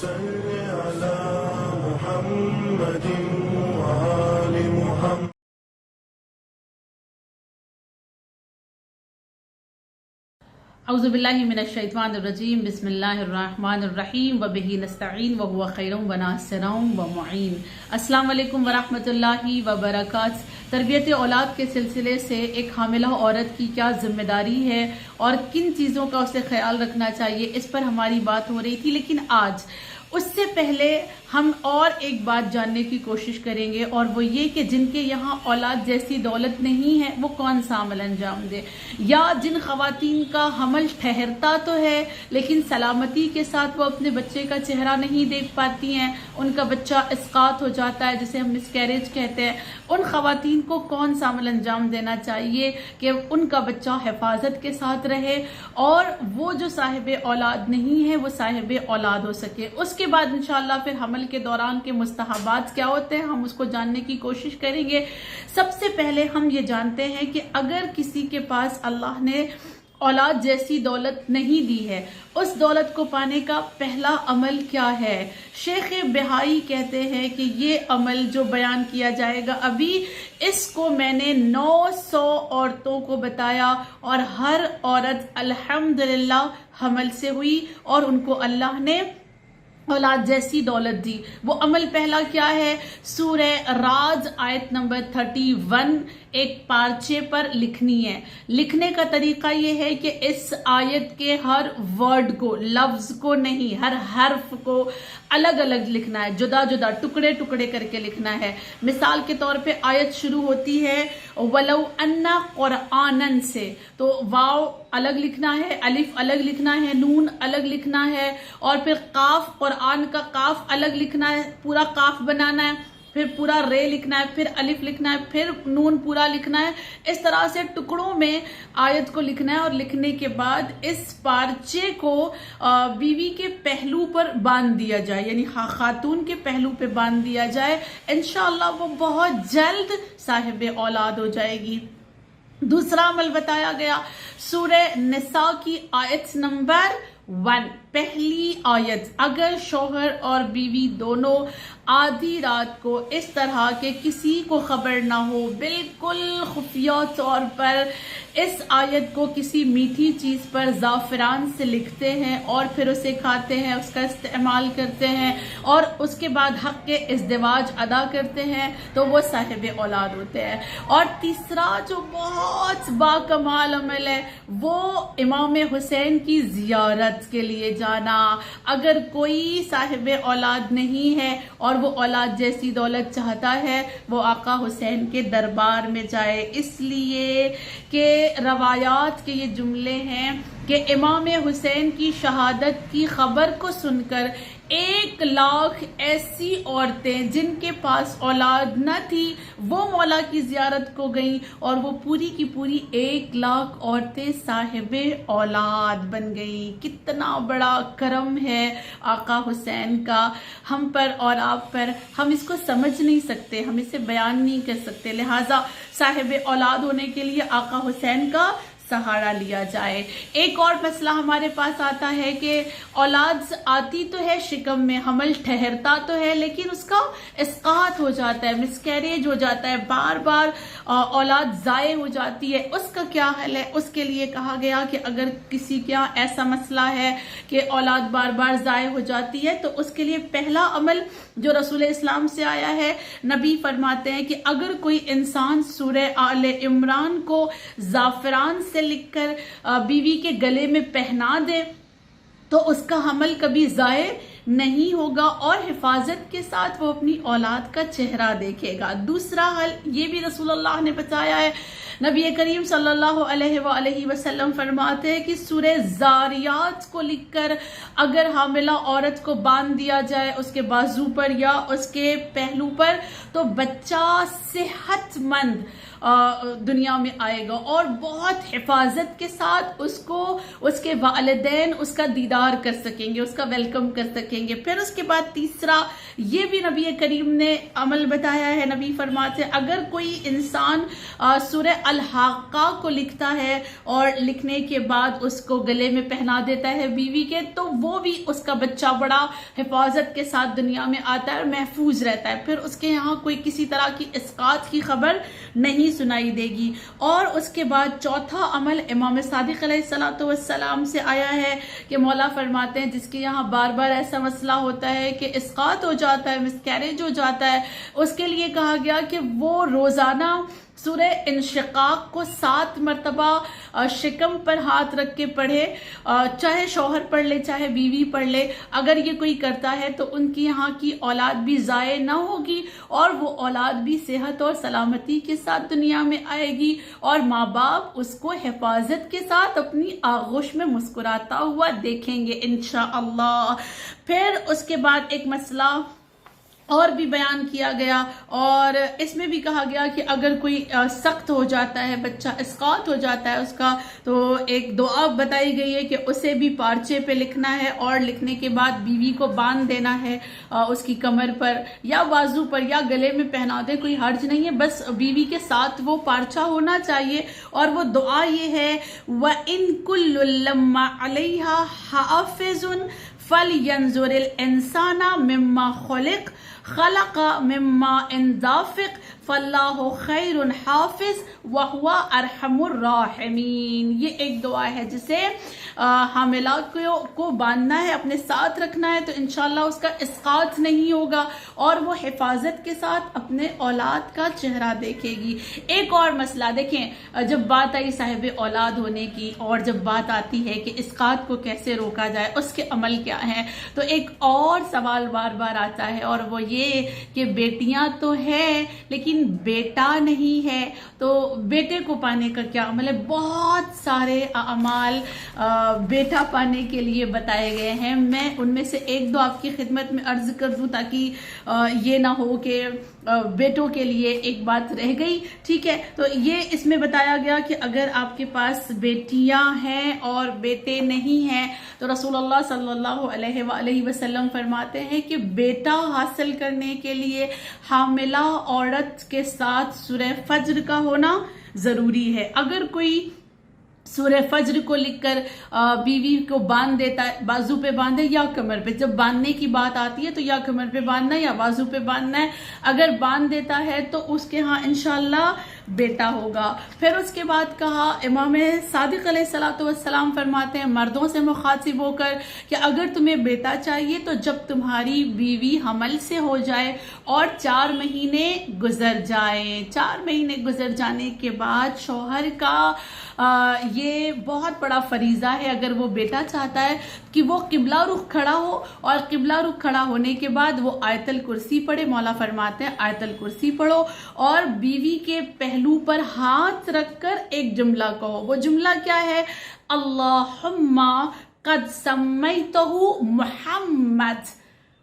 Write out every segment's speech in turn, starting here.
सल्लि अला मुहम्मदिन व आलि मुहम्मद। औज़ुबिल्लाहि मिनश्शैतानिर्रजीम बिस्मिल्लाहिर्रहमानिर्रहीम व बिही नस्तईन व हुवा खैरुम व नासिरुम व मुईन। अस्सलाम वालेकुम व रहमतुल्लाहि व बरकात। तरबियत औलाद के सिलसिले से एक हामिला औरत की क्या जिम्मेदारी है और किन चीज़ों का उसे ख्याल रखना चाहिए, इस पर हमारी बात हो रही थी। लेकिन आज उससे पहले हम और एक बात जानने की कोशिश करेंगे, और वो ये कि जिनके यहाँ औलाद जैसी दौलत नहीं है वो कौन सा अमल अंजाम दे, या जिन खवातीन का हमल ठहरता तो है लेकिन सलामती के साथ वो अपने बच्चे का चेहरा नहीं देख पाती हैं, उनका बच्चा इस्कात हो जाता है जिसे हम मिसकैरेज कहते हैं, उन खवातीन को कौन सा अमल अंजाम देना चाहिए कि उनका बच्चा हिफाजत के साथ रहे और वो जो साहिब औलाद नहीं है वो साहिब औलाद हो सके। उसके बाद इंशाअल्लाह फिर हमल के दौरान के मुस्तहबात क्या होते हैं हम उसको जानने की कोशिश करेंगे। सबसे पहले हम ये जानते हैं कि अगर किसी के पास अल्लाह ने औलाद जैसी दौलत नहीं दी है, उस दौलत को पाने का पहला अमल क्या है। शेख बिहाई कहते हैं कि ये अमल जो बयान किया जाएगा अभी, इसको मैंने 900 औरतों को बताया और हर औरत अल्हम्दुलिल्लाह हमल से हुई और उनको अल्लाह ने औलाद जैसी दौलत दी। वो अमल पहला क्या है, सूरह राज आयत नंबर 31 एक पार्चे पर लिखनी है। लिखने का तरीका ये है कि इस आयत के हर वर्ड को, लफ्ज को नहीं, हर हर्फ को अलग अलग लिखना है, जुदा जुदा टुकड़े टुकड़े करके लिखना है। मिसाल के तौर पे आयत शुरू होती है वलौ अन्ना कुरआनन से, तो वाव अलग लिखना है, अलिफ अलग लिखना है, नून अलग लिखना है, और फिर काफ, कुरआन का काफ अलग लिखना है, पूरा काफ बनाना है, फिर पूरा रे लिखना है, फिर अलिफ लिखना है, फिर नून पूरा लिखना है। इस तरह से टुकड़ों में आयत को लिखना है और लिखने के बाद इस पार्चे को बीवी के पहलू पर बांध दिया जाए, यानी खातून के पहलू पे बांध दिया जाए। इंशाअल्लाह वो बहुत जल्द साहिब औलाद हो जाएगी। दूसरा अमल बताया गया सूरह निसा की आयत नंबर 1 पहली आयत, अगर शौहर और बीवी दोनों आधी रात को इस तरह के किसी को खबर ना हो, बिल्कुल खुफिया तौर पर इस आयत को किसी मीठी चीज पर जाफरान से लिखते हैं और फिर उसे खाते हैं, उसका इस्तेमाल करते हैं और उसके बाद हक के इज़्दिवाज अदा करते हैं, तो वो साहिब औलाद होते हैं। और तीसरा जो बहुत बाकमाल अमल है वो इमाम हुसैन की जियारत के लिए जाना। अगर कोई साहिब औलाद नहीं है और वो औलाद जैसी दौलत चाहता है, वो आका हुसैन के दरबार में जाए, इसलिए कि रवायात के ये जुमले हैं कि इमाम हुसैन की शहादत की खबर को सुनकर 1 लाख ऐसी औरतें जिनके पास औलाद न थी वो मौला की जियारत को गईं और वो पूरी की पूरी 1 लाख औरतें साहिबे औलाद बन गई। कितना बड़ा करम है आका हुसैन का हम पर और आप पर, हम इसको समझ नहीं सकते, हम इसे बयान नहीं कर सकते। लिहाजा साहिबे औलाद होने के लिए आका हुसैन का सहारा लिया जाए। एक और मसला हमारे पास आता है कि औलाद आती तो है शिकम में, हमल ठहरता तो है, लेकिन उसका इस्कात हो जाता है, मिसकैरेज हो जाता है, बार बार औलाद जाए हो जाती है। उसका क्या हल है? उसके लिए कहा गया कि अगर किसी के यहाँ ऐसा मसला है कि औलाद बार बार जाए हो जाती है, तो उसके लिए पहला अमल जो रसूल इस्लाम से आया है, नबी फरमाते हैं कि अगर कोई इंसान सूरह आले इमरान को जाफरान से लिखकर बीवी के गले में पहना दे तो उसका हमल कभी जाए नहीं होगा और हिफाजत के साथ वो अपनी औलाद का चेहरा देखेगा। दूसरा हल ये भी रसूलुल्लाह ने बताया है, नबी करीम सल्लल्लाहु अलैहि वसल्लम फरमाते हैं कि सूरह ज़ारियात को लिखकर अगर हामिला औरत को बांध दिया जाए उसके बाजू पर या उसके पहलू पर, तो बच्चा सेहतमंद दुनिया में आएगा और बहुत हिफाजत के साथ उसको उसके वालिदैन उसका दीदार कर सकेंगे, उसका वेलकम कर सकेंगे। फिर उसके बाद तीसरा ये भी नबी करीम ने अमल बताया है। नबी फरमाते हैं अगर कोई इंसान सूरह अल-हाक़ा को लिखता है और लिखने के बाद उसको गले में पहना देता है बीवी के, तो वो भी उसका बच्चा बड़ा हिफाजत के साथ दुनिया में आता है और महफूज रहता है। फिर उसके यहाँ कोई किसी तरह की इस्कात की खबर नहीं सुनाई देगी। और उसके बाद चौथा अमल इमाम सादिक अलैहिस्सलातु वस्सलाम से आया है कि मौला फरमाते हैं जिसके यहाँ बार बार ऐसा मसला होता है कि इस्कात हो जाता है, मिसकैरेज हो जाता है, उसके लिए कहा गया कि वो रोजाना सूरह इंशिकाक को 7 मरतबा शिकम पर हाथ रख के पढ़े, चाहे शौहर पढ़ ले चाहे बीवी पढ़ ले। अगर ये कोई करता है तो उनकी यहाँ की औलाद भी ज़ाये ना होगी और वो औलाद भी सेहत और सलामती के साथ दुनिया में आएगी और माँ बाप उसको हिफाजत के साथ अपनी आगोश में मुस्कुराता हुआ देखेंगे इंशाअल्लाह। फिर उसके बाद एक मसला और भी बयान किया गया और इसमें भी कहा गया कि अगर कोई सख्त हो जाता है, बच्चा इस्कात हो जाता है उसका, तो एक दुआ बताई गई है कि उसे भी पार्चे पे लिखना है और लिखने के बाद बीवी को बांध देना है उसकी कमर पर या बाजू पर या गले में पहना दे, कोई हर्ज नहीं है, बस बीवी के साथ वो पार्चा होना चाहिए। और वो दुआ ये है व इन कुल्लु लम्मा अलैहा हाफिजुन फल यंजुरिल इंसाना मिम्मा खुलिक खलका मिम्मा इंदाफिक फल्लाहु खैरुन हाफिज व हुवा अरहमुर राहिमीन। ये एक दुआ है जिसे हामिला को बांधना है, अपने साथ रखना है, तो इंशाल्लाह उसका इस्कात नहीं होगा और वो हिफाजत के साथ अपने औलाद का चेहरा देखेगी। एक और मसला देखें, जब बात आई साहिब औलाद होने की और जब बात आती है कि इस्कात को कैसे रोका जाए, उसके अमल क्या है, तो एक और सवाल बार बार आता है और वो ये कि बेटियां तो है लेकिन बेटा नहीं है, तो बेटे को पाने का क्या अमल है। बहुत सारे अमाल बेटा पाने के लिए बताए गए हैं। मैं उनमें से एक दो आपकी खिदमत में अर्ज कर दूं ताकि ये ना हो कि बेटों के लिए एक बात रह गई। ठीक है, तो ये इसमें बताया गया कि अगर आपके पास बेटियां हैं और बेटे नहीं हैं तो रसूलुल्लाह सल्लल्लाहु अलैहि वसल्लम फरमाते हैं कि बेटा हासिल करने के लिए हामिला औरत के साथ सूरह फज्र का होना जरूरी है। अगर कोई सूरह फज्र को लिखकर बीवी को बांध देता है, बाजू पे बांधे या कमर पे, जब बांधने की बात आती है तो या कमर पे बांधना है या बाजू पे बांधना है, अगर बांध देता है तो उसके यहाँ इंशाल्लाह बेटा होगा। फिर उसके बाद कहा इमाम सादिक अलैहिस्सलातु वस्सलाम फरमाते हैं मर्दों से मुखातिब होकर कि अगर तुम्हें बेटा चाहिए तो जब तुम्हारी बीवी हमल से हो जाए और 4 महीने गुजर जाए, 4 महीने गुजर जाने के बाद शौहर का ये बहुत बड़ा फरीजा है, अगर वो बेटा चाहता है कि वो किबला रुख खड़ा हो और किबला रुख खड़ा होने के बाद वो आयतल कुर्सी पढ़े। मौला फरमाते हैं आयतल कुर्सी पढ़ो और बीवी के पहलू पर हाथ रखकर एक जुमला कहो। वो जुमला क्या है? अल्लाहुम्मा कद सम्मैतहु मुहम्मद,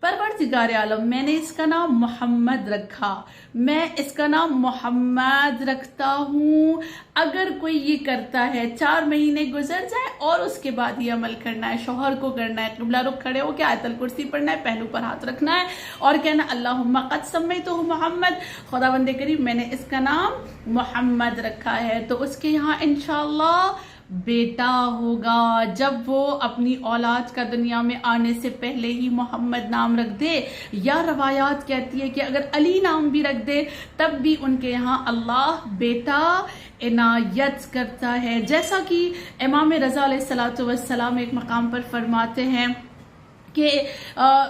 परवरदिगार आलम मैंने इसका नाम मोहम्मद रखा, मैं इसका नाम मोहम्मद रखता हूँ। अगर कोई ये करता है 4 महीने गुजर जाए और उसके बाद ये अमल करना है, शौहर को करना है, किबला रुख खड़े होकर आयतल कुर्सी पढ़ना है, पहलू पर हाथ रखना है और कहना अल्लाहुम्मा कद सम्मैतहु मोहम्मद, खुदावंदे करीम मैंने इसका नाम मोहम्मद रखा है। तो उसके यहाँ इंशाअल्लाह बेटा होगा। जब वो अपनी औलाद का दुनिया में आने से पहले ही मोहम्मद नाम रख दे, या रवायात कहती है कि अगर अली नाम भी रख दे तब भी उनके यहाँ अल्लाह बेटा इनायत करता है। जैसा कि इमाम रज़ा अलैहिस्सलातु वस्सलाम एक मकाम पर फरमाते हैं कि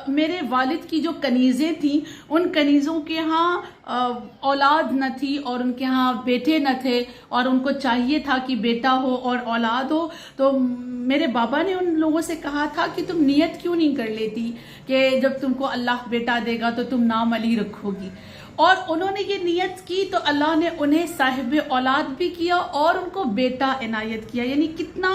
मेरे वालिद की जो कनीज़ें थी उन कनीज़ों के यहाँ औलाद न थी और उनके यहाँ बेटे न थे और उनको चाहिए था कि बेटा हो और औलाद हो। तो मेरे बाबा ने उन लोगों से कहा था कि तुम नियत क्यों नहीं कर लेती कि जब तुमको अल्लाह बेटा देगा तो तुम नाम अली रखोगी। और उन्होंने ये नियत की तो अल्लाह ने उन्हें साहिब औलाद भी किया और उनको बेटा इनायत किया। यानी कितना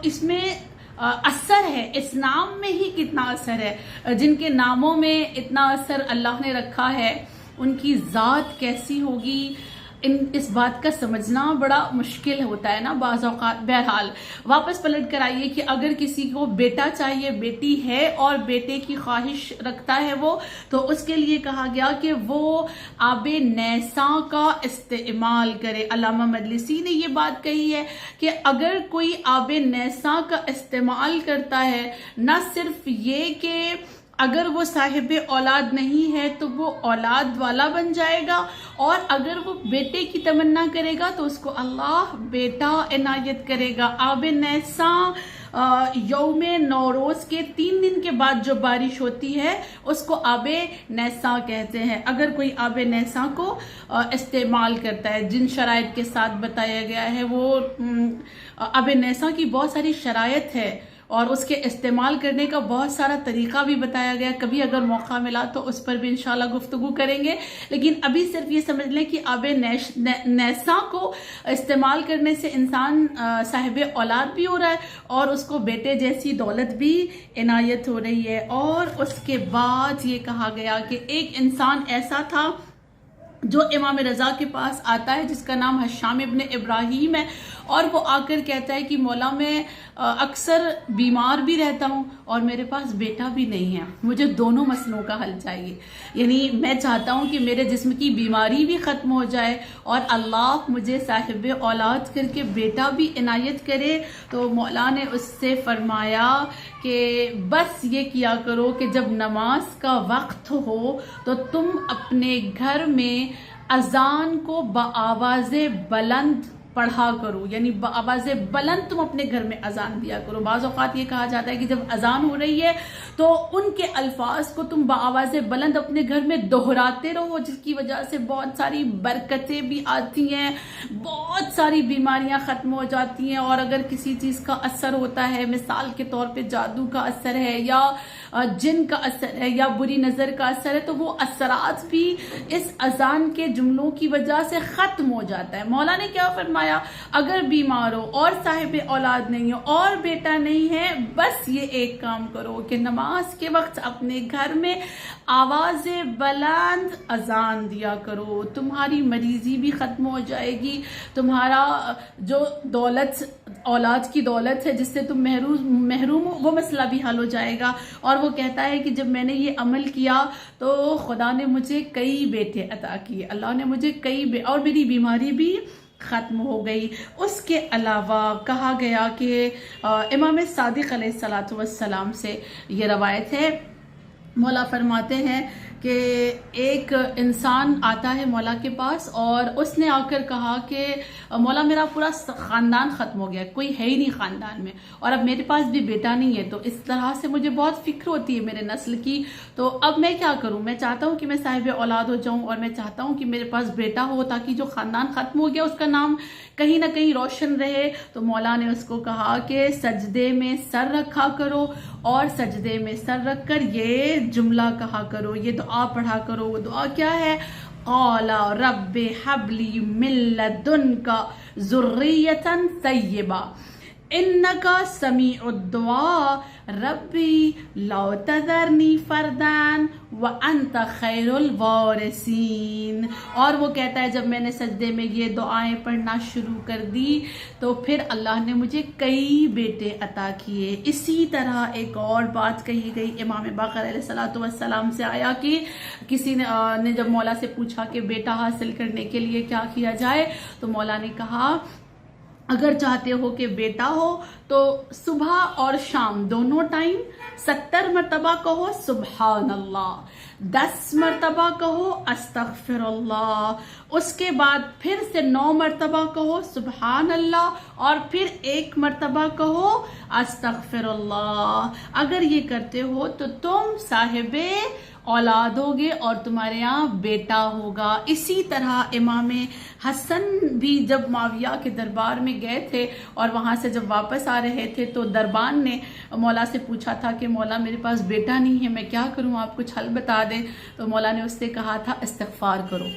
इसमें असर है, इस नाम में ही कितना असर है। जिनके नामों में इतना असर अल्लाह ने रखा है उनकी ज़ात कैसी होगी इस बात का समझना बड़ा मुश्किल होता है ना बाज़ औक़ात। बहरहाल वापस पलट कर आइए कि अगर किसी को बेटा चाहिए, बेटी है और बेटे की ख्वाहिश रखता है वो, तो उसके लिए कहा गया कि वो आबे नैसा का इस्तेमाल करे। अल्लामा मजलिसी ने ये बात कही है कि अगर कोई आबे नैसा का इस्तेमाल करता है, न सिर्फ ये कि अगर वो साहिब औलाद नहीं है तो वो औलाद वाला बन जाएगा, और अगर वो बेटे की तमन्ना करेगा तो उसको अल्लाह बेटा इनायत करेगा। आबे नैसा यौमे नौरोज के 3 दिन के बाद जो बारिश होती है उसको आबे नैसा कहते हैं। अगर कोई आबे नैसा को इस्तेमाल करता है, जिन शराइत के साथ बताया गया है, वो आबे नैसा की बहुत सारी शराइत है और उसके इस्तेमाल करने का बहुत सारा तरीका भी बताया गया। कभी अगर मौका मिला तो उस पर भी इंशाल्लाह गुफ्तगू करेंगे, लेकिन अभी सिर्फ ये समझ लें कि आबे नैसा को इस्तेमाल करने से इंसान साहिब औलाद भी हो रहा है और उसको बेटे जैसी दौलत भी इनायत हो रही है। और उसके बाद ये कहा गया कि एक इंसान ऐसा था जो इमाम रजा के पास आता है, जिसका नाम हशाम इब्न इब्राहिम है, और वो आकर कहता है कि मौला मैं अक्सर बीमार भी रहता हूँ और मेरे पास बेटा भी नहीं है, मुझे दोनों मसलों का हल चाहिए। यानी मैं चाहता हूँ कि मेरे जिस्म की बीमारी भी ख़त्म हो जाए और अल्लाह मुझे साहिब औलाद करके बेटा भी इनायत करे। तो मौला ने उससे फरमाया कि बस ये किया करो कि जब नमाज का वक्त हो तो तुम अपने घर में अजान को बआवाज़े बुलंद पढ़ा करो, यानी आवाज़े बुलंद तुम अपने घर में अजान दिया करो। बाज़ औक़ात ये कहा जाता है कि जब अजान हो रही है तो उनके अल्फाज को तुम आवाज़े बुलंद अपने घर में दोहराते रहो, जिसकी वजह से बहुत सारी बरकतें भी आती हैं, बहुत सारी बीमारियां ख़त्म हो जाती हैं। और अगर किसी चीज़ का असर होता है, मिसाल के तौर पे जादू का असर है या जिन का असर है या बुरी नज़र का असर है, तो वो असरात भी इस अजान के जुमलों की वजह से ख़त्म हो जाता है। मौला ने क्या फरमाया, अगर बीमार हो और साहिब औलाद नहीं हो और बेटा नहीं है, बस ये एक काम करो कि नमाज के वक्त अपने घर में आवाज़े बुलंद अजान दिया करो, तुम्हारी मरीजी भी खत्म हो जाएगी, तुम्हारा जो दौलत औलाद की दौलत है जिससे तुम महरूम हो वो मसला भी हल हो जाएगा। और वो कहता है कि जब मैंने ये अमल किया तो खुदा ने मुझे कई बेटे अता किए, अल्लाह ने मुझे और मेरी बीमारी भी ख़त्म हो गई। उसके अलावा कहा गया कि इमाम सादिक अलैहिस्सलातु वस्सलाम से ये रवायत है, मौला फरमाते हैं कि एक इंसान आता है मौला के पास और उसने आकर कहा कि मौला मेरा पूरा ख़ानदान ख़त्म हो गया, कोई है ही नहीं ख़ानदान में और अब मेरे पास भी बेटा नहीं है, तो इस तरह से मुझे बहुत फ़िक्र होती है मेरे नस्ल की, तो अब मैं क्या करूं? मैं चाहता हूं कि मैं साहिब औलाद हो जाऊं और मैं चाहता हूं कि मेरे पास बेटा हो ताकि जो ख़ानदान ख़त्म हो गया उसका नाम कहीं ना कहीं रोशन रहे। तो मौला ने उसको कहा कि सजदे में सर रखा करो और सजदे में सर रख कर ये जुमला कहा करो, ये दुआ पढ़ा करो। वो दुआ क्या है? क़ाला रब्बि हबली मिन लदुनका ज़ुर्रियतन तय्यबा इन्नका समीउद दुआ रब्बी ला तज़रनी फरदान व अंत खैरुल वारिसीन। और वो कहता है जब मैंने सजदे में ये दुआएं पढ़ना शुरू कर दी तो फिर अल्लाह ने मुझे कई बेटे अता किए। इसी तरह एक और बात कही गई, इमाम बाक़र अलैहिस्सलातु वस्सलाम से आया कि किसी ने जब मौला से पूछा कि बेटा हासिल करने के लिए क्या किया जाए, तो मौला ने कहा अगर चाहते हो कि बेटा हो तो सुबह और शाम दोनों टाइम 70 मरतबा कहो सुबहान अल्लाह, 10 मरतबा कहो अस्तगफिरुल्लाह, उसके बाद फिर से 9 मरतबा कहो सुबहान अल्लाह और फिर 1 मरतबा कहो अस्तगफिरुल्लाह। अगर ये करते हो तो तुम साहिबे औलाद होगे और तुम्हारे यहाँ बेटा होगा। इसी तरह इमाम हसन भी जब माविया के दरबार में गए थे और वहां से जब वापस आ रहे थे तो दरबान ने मौला से पूछा था कि मौला मेरे पास बेटा नहीं है, मैं क्या करूं, आप कुछ हल बता दें। तो मौला ने उससे कहा था इस्तिग़फ़ार करो,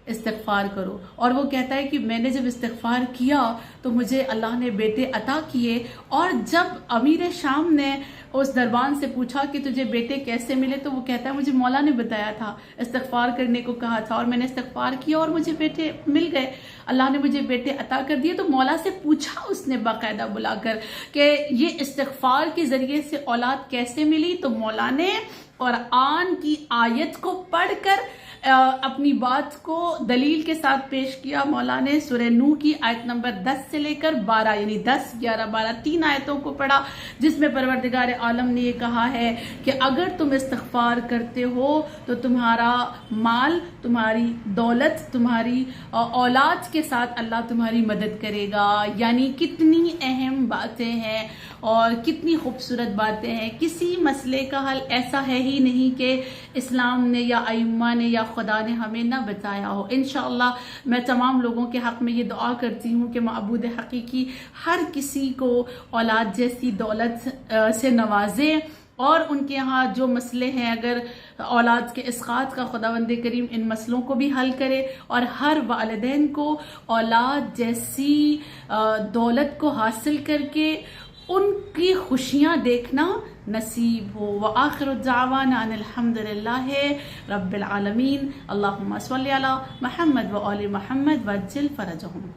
इस्तिग़फ़ार करो। और वो कहता है कि मैंने जब इस्तिग़फ़ार किया तो मुझे अल्लाह ने बेटे अता किए। और जब अमीर शाम ने उस दरबान से पूछा कि तुझे बेटे कैसे मिले, तो वो कहता है मुझे मौला ने बताया था, इस्तिग़फ़ार करने को कहा था और मैंने इस्तिग़फ़ार किया और मुझे बेटे मिल गए, अल्लाह ने मुझे बेटे अता कर दिए। तो मौला से पूछा उसने बाकायदा बुलाकर कि ये इस्तिग़फ़ार के ज़रिए से औलाद कैसे मिली, तो मौला ने कुरान की आयत को पढ़कर अपनी बात को दलील के साथ पेश किया। मौला ने सूरह नूह की आयत नंबर 10 से लेकर 12 यानी 10, 11, 12 तीन आयतों को पढ़ा, जिसमें परवरदिगार आलम ने ये कहा है कि अगर तुम इस्तिग़फ़ार करते हो तो तुम्हारा माल, तुम्हारी दौलत, तुम्हारी औलाद के साथ अल्लाह तुम्हारी मदद करेगा। यानी कितनी अहम बातें हैं और कितनी खूबसूरत बातें हैं। किसी मसले का हल ऐसा है ही नहीं कि इस्लाम ने या अइम्मा ने या खुदा ने हमें ना बताया हो। इंशाअल्लाह मैं तमाम लोगों के हक़ में ये दुआ करती हूँ कि माबूद हकीकी हर किसी को औलाद जैसी दौलत से नवाजे और उनके यहाँ जो मसले हैं, अगर औलाद के इसक़ात का खुदावंद करीम इन मसलों को भी हल करे और हर वालिदैन को औलाद जैसी दौलत को हासिल करके उनकी खुशियाँ देखना नसीब हो। व आखिरु दावाना अनिल हम्दुलिल्लाहि रब्बिल आलमीन। अल्लाहुम्मा सल्लि अला मुहम्मद व आलि मुहम्मद वज्जिल फरजहुम।